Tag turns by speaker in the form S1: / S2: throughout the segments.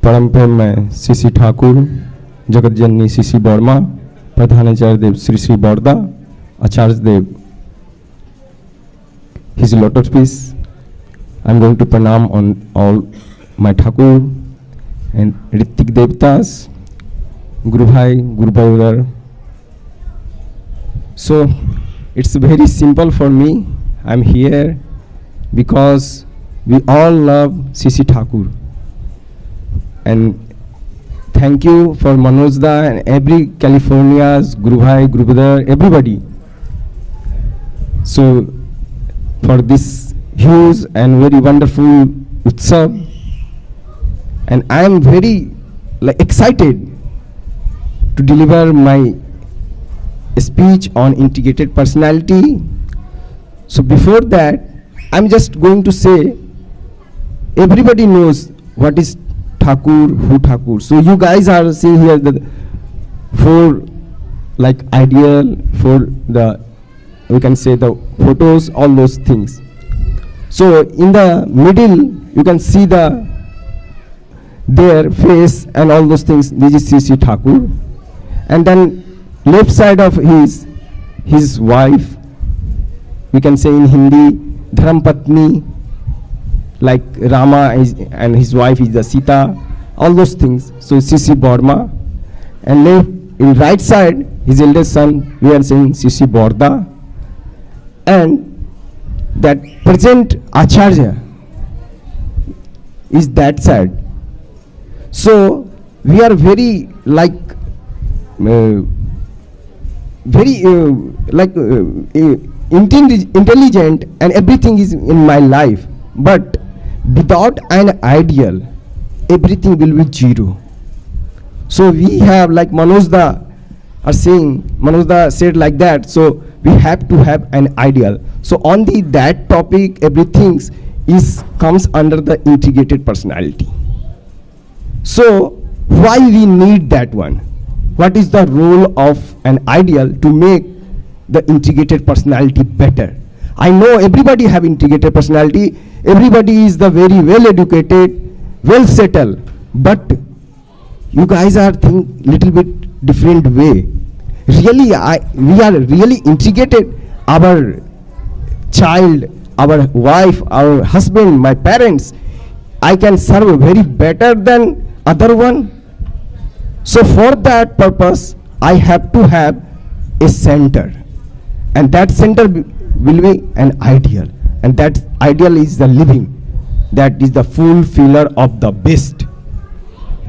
S1: परम प्रेममय श्री ठाकुर, जगत जननी श्री वर्मा, प्रधानाचार्य देव श्री बरदा, आचार्य देव, his lotus piece. I'm going to pranam on all my Thakur and Ritik Devtas, Guru Bhai, Guru Bhai. So it's very simple for me. I'm here because we all love Sisi Thakur. And thank you for Manojda and every California's Guru Bhai, Guru Brother, everybody. So for this huge and very wonderful utsav, and I am very excited to deliver my speech on integrated personality. So before that, I'm just going to say, everybody knows what is Thakur, who Thakur. So you guys are seeing here the four ideal, for the, we can say the photos, all those things. So in the middle, you can see their face and all those things. This is Sisi Thakur. And then left side of his wife, we can say in Hindi, Dharampatni, like Rama and his wife is the Sita, all those things. So Sisi Borma. And left in right side, his eldest son, we are saying Sisi Borda. And that present Acharya is that side. So we are very intelligent and everything is in my life, but without an ideal, everything will be zero. So we have, like Manojda are saying, Manojda said like that, so we have to have an ideal. So on that topic, everything comes under the integrated personality. So why we need that one? What is the role of an ideal to make the integrated personality better? I know everybody have integrated personality, everybody is the very well educated, well settled, but you guys are think little bit different way. Really, we are really integrated. Our child, our wife, our husband, my parents, I can serve very better than other one. So for that purpose, I have to have a center, and that center will be an ideal, and that ideal is the living, that is the fulfiller of the best.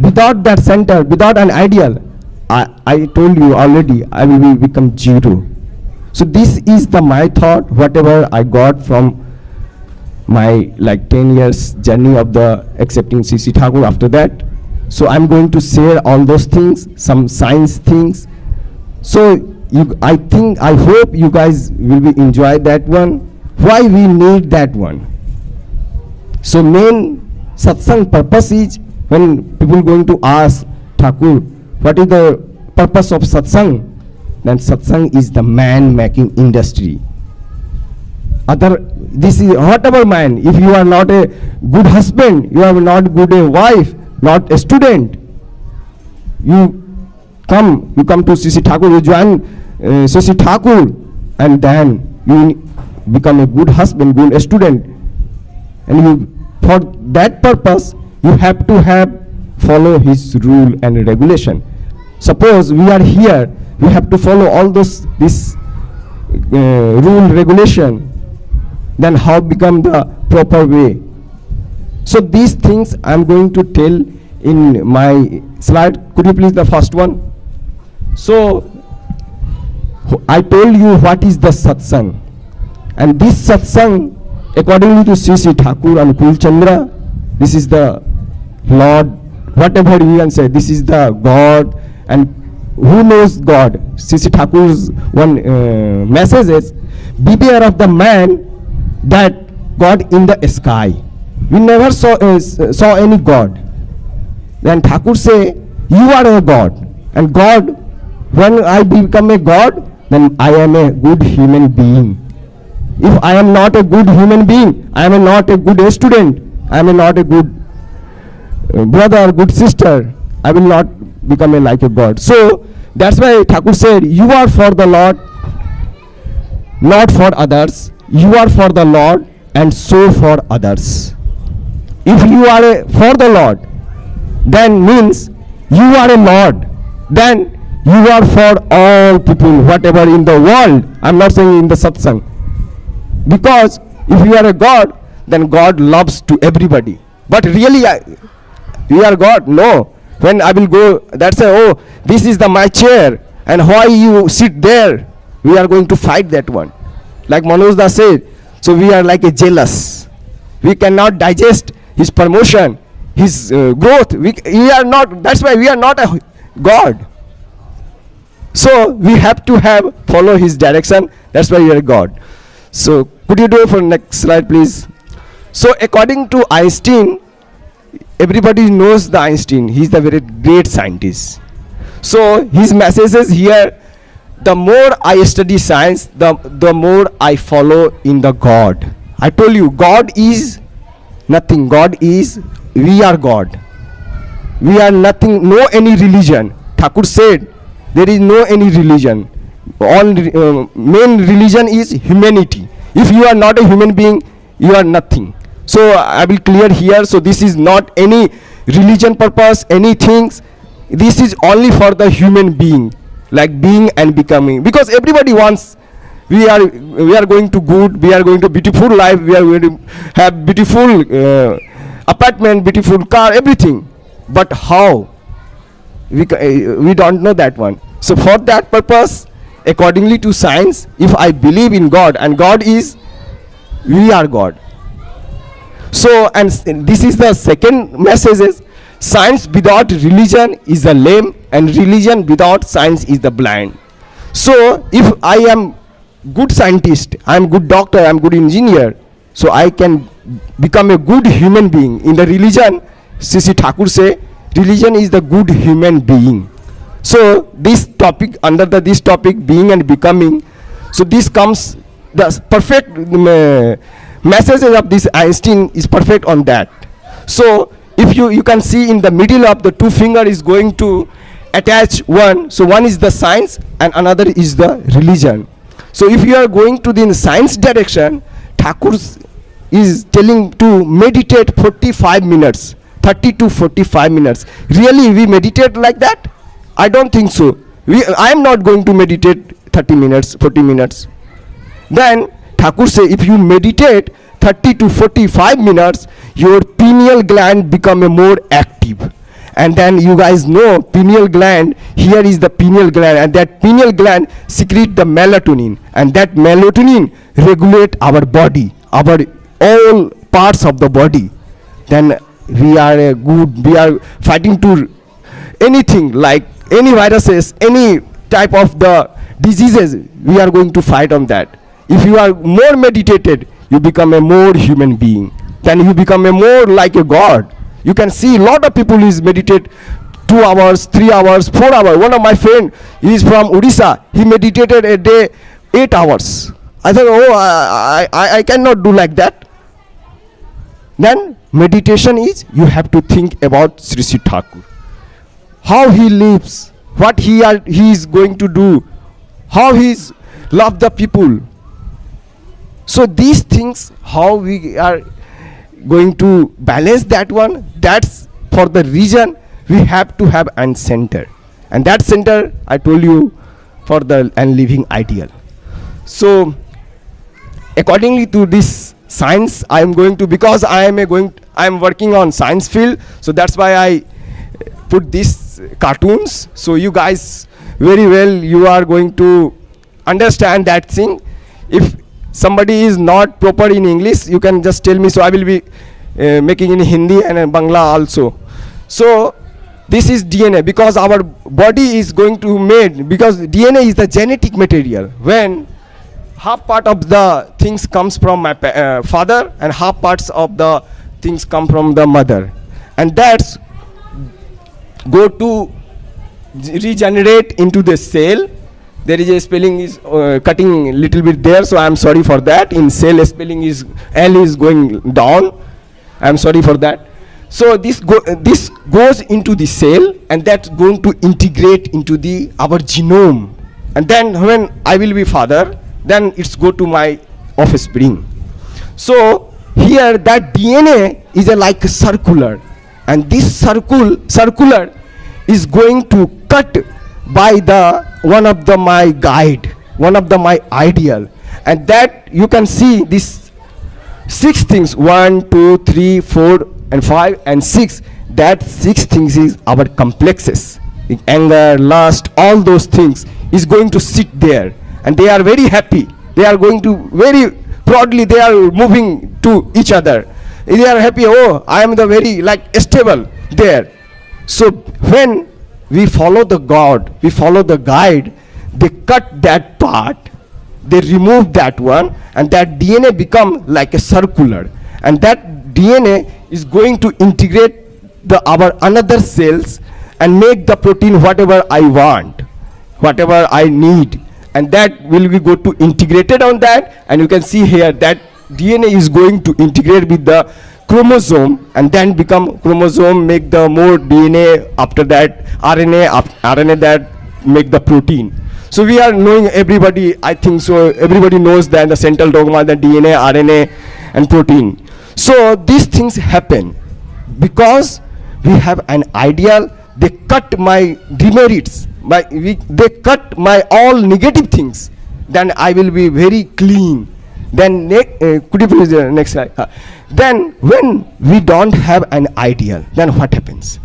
S1: Without that center, without an ideal, I told you already, I will become zero. So this is my thought, whatever I got from my 10 years journey of the accepting Sisi Thakur after that. So I'm going to share all those things, some science things. So I hope you guys will enjoy that one. Why we need that one? So main satsang purpose is, when people going to ask Thakur, what is the purpose of satsang? Then satsang is the man making industry. This is whatever man, if you are not a good husband, you are not good a wife, not a student, you come to Sisi Thakur, you join Sisi Thakur, and then you become a good husband, good student. And for that purpose, you have to follow his rule and regulation. Suppose we are here, we have to follow all this rule regulation. Then how become the proper way? So these things I'm going to tell in my slide. Could you please the first one? So I told you what is the satsang, and this satsang, accordingly to Sisi Thakur and Kul Chandra, this is the Lord, whatever you can say, this is the God. And who knows God? Sisi Thakur's one message is, beware of the man that God in the sky. We never saw any God. Then Thakur say, you are a God, and God, when I become a God, then I am a good human being. If I am not a good human being, I am not a good student, I am not a good brother, good sister, I will not become like a God. So that's why Thakur said, you are for the Lord, not for others. You are for the Lord and so for others. If you are for the Lord, then means you are a Lord. Then you are for all people, whatever in the world. I'm not saying in the satsang. Because if you are a God, then God loves to everybody. But really, you are God? No. When I will go, that's oh, this is my chair, and why you sit there? We are going to fight that one. Like Manoj Da said, so we are like a jealous. We cannot digest his promotion, his growth. We are not, that's why we are not a God. So we have to follow his direction. That's why we are God. So could you do it for next slide, please? So according to Einstein, everybody knows the Einstein. He's a very great scientist. So his message is here, the more I study science, the more I follow in the God. I told you, God is nothing. God is, we are God. We are nothing, no any religion. Thakur said, there is no any religion. All main religion is humanity. If you are not a human being, you are nothing. So I will clear here. So this is not any religion purpose, any things. This is only for the human being, like being and becoming. Because everybody wants, we are going to good, we are going to beautiful life, we are going to have beautiful apartment, beautiful car, everything. But how? We don't know that one. So for that purpose, accordingly to science, if I believe in God, and God is, we are God. So, and this is the second message is, science without religion is the lame, and religion without science is the blind. So if I am good scientist, I am good doctor, I am good engineer, so I can become a good human being. In the religion, Sisi Thakur say, religion is the good human being. So this topic, under this topic, being and becoming, so this comes, the perfect message of this Einstein is perfect on that. So if you can see in the middle of the two finger is going to attach one. So one is the science and another is the religion. So if you are going to the science direction, Thakur is telling to meditate 45 minutes, 30 to 45 minutes. Really we meditate like that? I don't think so. I am not going to meditate 30 minutes, 40 minutes. Then Thakur say, if you meditate 30 to 45 minutes, your pineal gland become a more active. And then you guys know pineal gland, here is the pineal gland, and that pineal gland secrete the melatonin, and that melatonin regulate our body, our all parts of the body. Then we are good, we are fighting to anything like any viruses, any type of the diseases, we are going to fight on that. If you are more meditated, you become a more human being. Then you become a more like a God. You can see a lot of people is meditate 2 hours, 3 hours, 4 hours. One of my friend, he is from Odisha. He meditated a day 8 hours. I thought, oh, I cannot do like that. Then meditation is, you have to think about Sri Sri Thakur. How he lives, what he is going to do, how he love the people. So these things, how we are going to balance that one, that's for the reason we have to have an center. And that center, I told you, for the and living ideal. So accordingly to this science, I am going to, because I am working on science field, so that's why I put these cartoons. So you guys very well, you are going to understand that thing. If somebody is not proper in English, you can just tell me, so I will be making in Hindi and in Bangla also. So this is DNA, because our body is going to made, because DNA is the genetic material. When half part of the things comes from my father and half parts of the things come from the mother, and that's go to regenerate into the cell. There is a spelling is cutting a little bit there, so I am sorry for that. In cell spelling is L is going down. I am sorry for that. So this goes into the cell, and that's going to integrate into the our genome. And then when I will be father, then it's go to my offspring. So here that DNA is like a circular, and this circular is going to cut by the one of the my guide, one of the my ideal, and that you can see this 6 things, 1 2 3 4 and 5 and 6. That 6 things is our complexes, the anger, lust, all those things is going to sit there, and they are very happy. They are going to very proudly, they are moving to each other. They are happy. Oh, I am the very like stable there. So when we follow the God, we follow the guide, they cut that part, they remove that one, and that DNA become like a circular, and that DNA is going to integrate the our another cells and make the protein whatever I want, whatever I need, and that will be go to integrated on that. And you can see here that DNA is going to integrate with the chromosome, and then become chromosome make the more DNA, after that RNA that make the protein. So we are knowing, everybody, I think so everybody knows that the central dogma, the DNA, RNA and protein. So these things happen because we have an ideal. They cut my demerits, they cut my all negative things, then I will be very clean. Then could you please next slide? Then when we don't have an ideal, then what happens?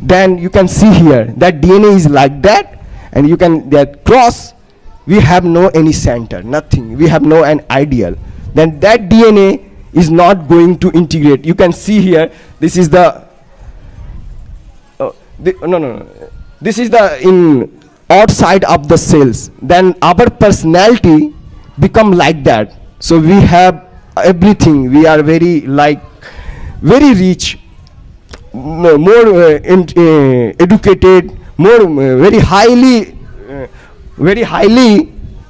S1: Then you can see here that DNA is like that, and you can that cross, we have no any center, nothing, we have no an ideal. Then that DNA is not going to integrate. You can see here, this is the this is the in outside of the cells. Then our personality become like that. So we have everything, we are very like very rich, more educated, more very highly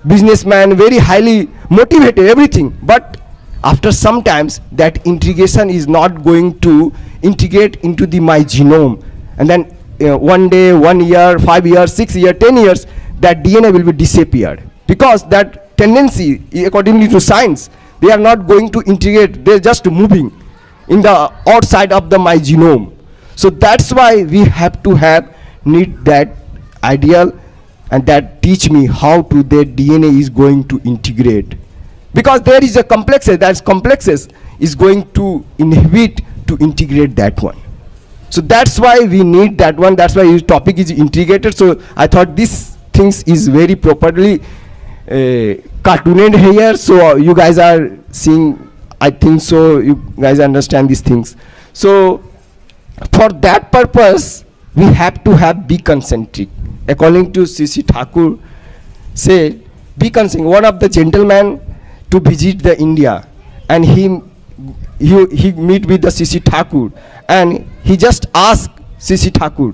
S1: businessman, very highly motivated, everything. But after sometimes that integration is not going to integrate into the my genome, and then one day, 1 year, 5 years, 6 years, 10 years, that DNA will be disappeared, because that tendency, accordingly to science, they are not going to integrate, they're just moving in the outside of the my genome. So that's why we have to need that ideal, and that teach me how to that DNA is going to integrate, because there is a complexes, that complexes is going to inhibit to integrate that one. So that's why we need that one, that's why his topic is integrated. So I thought this things is very properly cartooned here, so you guys are seeing, I think so you guys understand these things. So for that purpose we have to have be concentric. According to C.C. Thakur said, be concentric. One of the gentlemen to visit the India, and he meet with the C.C. Thakur, and he just asked C.C. Thakur,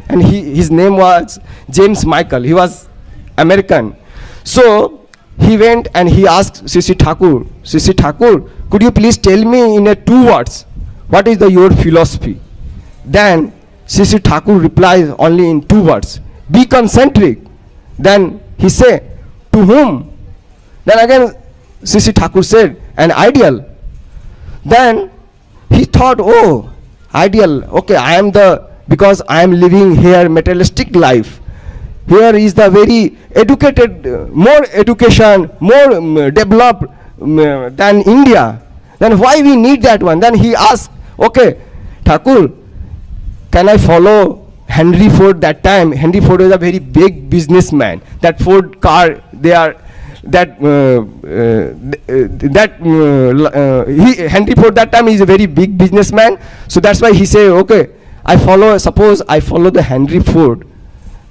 S1: and his name was James Michael, he was American. So he went and he asked C.C. Thakur, C.C. Thakur, could you please tell me in 2 words, what is your philosophy? Then C.C. Thakur replies only in 2 words, be concentric. Then he said, to whom? Then again C.C. Thakur said, an ideal. Then he thought, oh, ideal, okay, because I am living here materialistic life. Here is the very educated, more education, more developed than India. Then why we need that one? Then he asked, okay, Thakur, can I follow Henry Ford? That time Henry Ford was a very big businessman. That Ford car, they are Henry Ford that time is a very big businessman. So that's why he say, okay, suppose I follow the Henry Ford,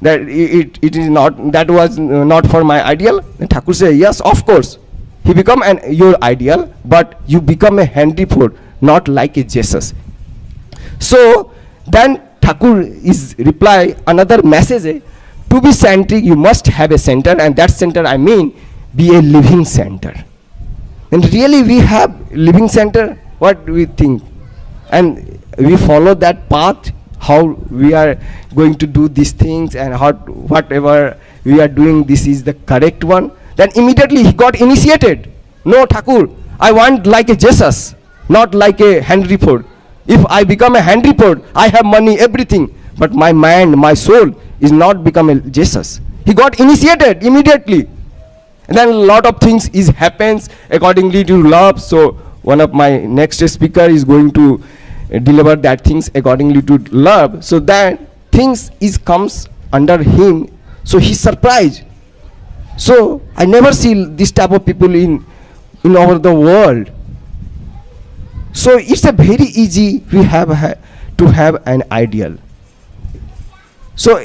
S1: that it is not, that was not for my ideal. And Thakur say, yes, of course, he become your ideal, but you become a Henry Ford, not like a Jesus. So then Thakur is reply another message, to be centric you must have a center, and that center I mean be a living center. And really we have living center, what do we think? and we follow that path, how we are going to do these things, and how whatever we are doing, this is the correct one, then immediately he got initiated. No, Thakur, I want like a Jesus, not like a Henry Ford. If I become a Henry Ford, I have money, everything, but my mind, my soul is not become a Jesus. He got initiated immediately. And then a lot of things is happens accordingly to love. So one of my next speaker is going to deliver that things accordingly to love. So that things is comes under him. So he's surprised. So I never see this type of people in over the world. So it's a very easy we have to have an ideal. So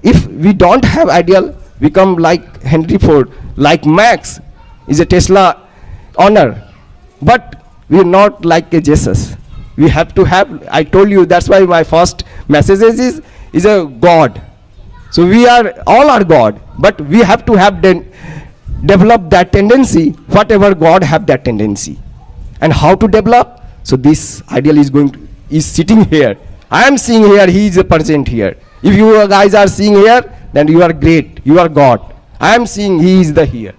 S1: if we don't have ideal, we come like Henry Ford, like Max is a Tesla owner, but we are not like a Jesus. We have to have, I told you, that's why my first message is a God. So we are all are God, but we have to have develop that tendency, whatever God have that tendency. And how to develop? So this ideal is sitting here. I am seeing here, he is a present here. If you guys are seeing here, then you are great, you are God. I am seeing he is the here.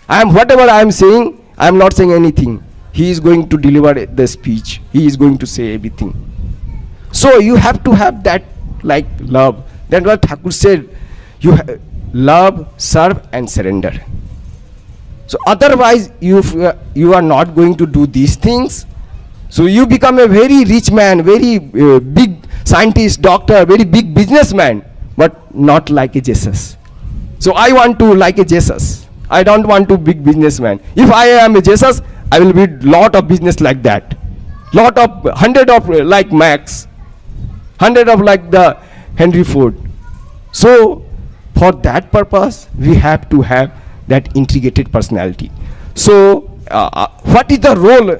S1: Whatever I am saying, I am not saying anything. He is going to deliver the speech. He is going to say everything. So you have to have that like love. That's what Thakur said. You love, serve and surrender. So otherwise you are not going to do these things. So you become a very rich man, very big scientist, doctor, very big businessman, but not like a Jesus. So I want to like a Jesus. I don't want to big businessman. If I am a Jesus, I will be lot of business like that. Lot of 100 of like Max, 100 of like the Henry Ford. So for that purpose, we have to have that integrated personality. So what is the role?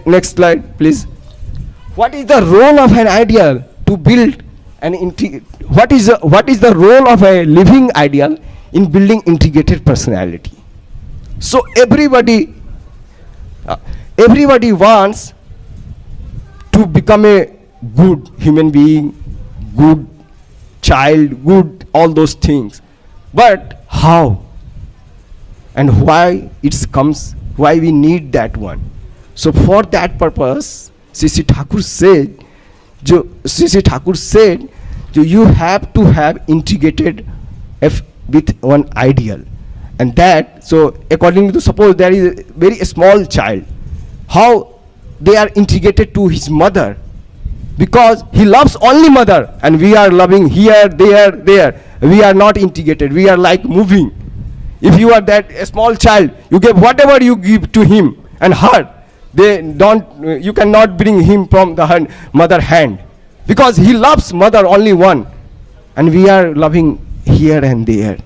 S1: Next slide, please. What is the role of an ideal to build an what is the role of a living ideal in building integrated personality? So everybody wants to become a good human being, good child, good all those things. But how and why it comes, why we need that one? So for that purpose, Sri Thakur said, you have to have integrated with one ideal. And that, so according to, suppose there is a very small child, how they are integrated to his mother, because he loves only mother, and we are loving here, there. We are not integrated. We are like moving. If you are that a small child, you give whatever you give to him and her, you cannot bring him from the mother hand, because he loves mother only one, and we are loving here and there.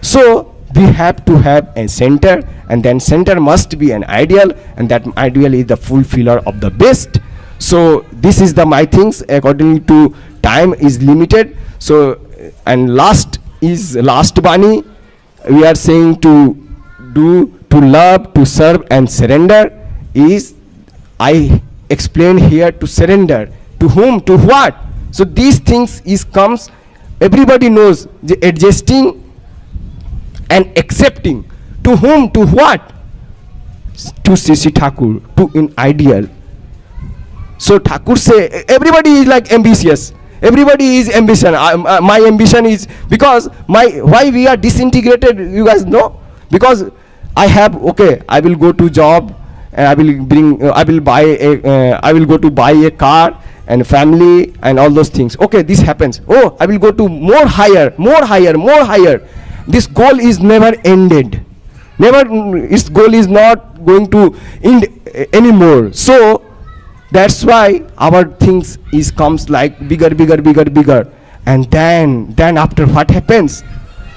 S1: So we have to have a center, and then center must be an ideal, and that ideal is the fulfiller of the best. So this is the my things according to time is limited. So and last Bani, we are saying to do, to love, to serve and surrender is, I explain here, to surrender to whom, to what. So these things comes, everybody knows, the adjusting and accepting. To whom, to what? To Sri Thakur, to an ideal. So Thakur say, everybody is like ambitious. Everybody is ambition. My ambition is, because why we are disintegrated, you guys know? Because I will go to job, and I will go to buy a car and family and all those things. Okay, this happens. Oh, I will go to more higher. This goal is never ended. Its goal is not going to end anymore. So that's why our things comes like bigger, and then after what happens?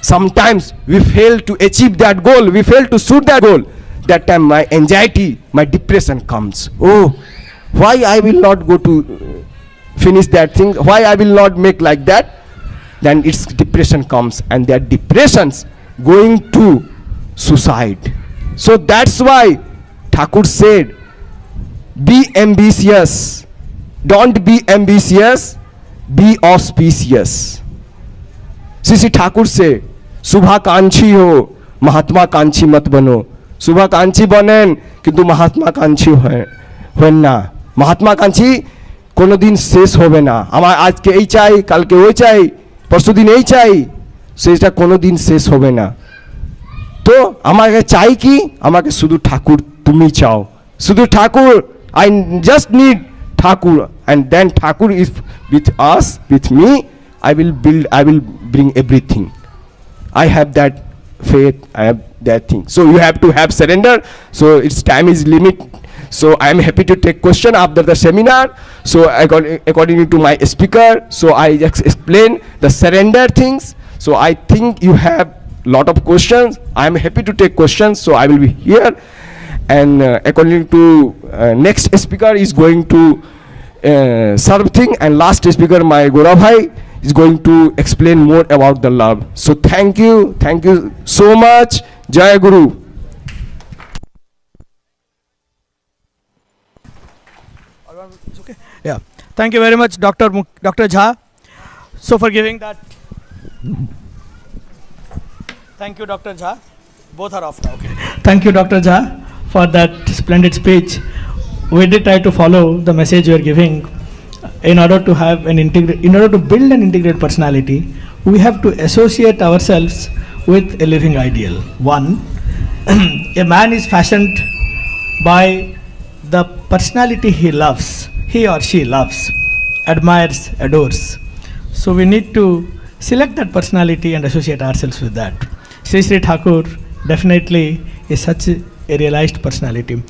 S1: Sometimes we fail to achieve that goal. We fail to shoot that goal. That time my anxiety, my depression comes. Oh, why I will not go to finish that thing? Why I will not make like that? Then its depression comes, and that depressions going to suicide. So that's why Thakur said, Be ambitious. Don't be ambitious. Be auspicious. Shri Thakur से शुभाकांक्षी हो, महात्माकांक्षी मत बनो. शुभाकांक्षी बनेन किंतु महात्माकांक्षी হবেন না. महात्माकांक्षी কোনো দিন শেষ হবে না. আমার আজকে এই চাই, কালকে ওই চাই, পরশুদিন এই চাই, সেটা কোনো দিন শেষ হবে না. তো আমাকে চাই কি, আমাকে শুধু ঠাকুর তুমি চাও, শুধু ঠাকুর. I just need Thakur, and then Thakur is with us, with me. I will build, I will bring everything. I have that faith, I have that thing. So you have to have surrender. So its time is limit. So I am happy to take question after the seminar. So according to my speaker, so I just explain the surrender things. So I think you have lot of questions. I am happy to take questions. So I will be here. And according to next speaker is going to serve thing, and last speaker my Gaurav bhai is going to explain more about the love. So thank you so much. Jai Guru.
S2: Okay. Yeah. Thank you very much, Dr. Jha. So for giving that. Thank you, Dr. Jha. Both are off now. Okay. Thank you, Dr. Jha, for that splendid speech. We did try to follow the message you are giving. In order to have in order to build an integrated personality, we have to associate ourselves with a living ideal. One, a man is fashioned by the personality he loves, he or she loves, admires, adores. So we need to select that personality and associate ourselves with that. Sri Thakur definitely is such a realized personality.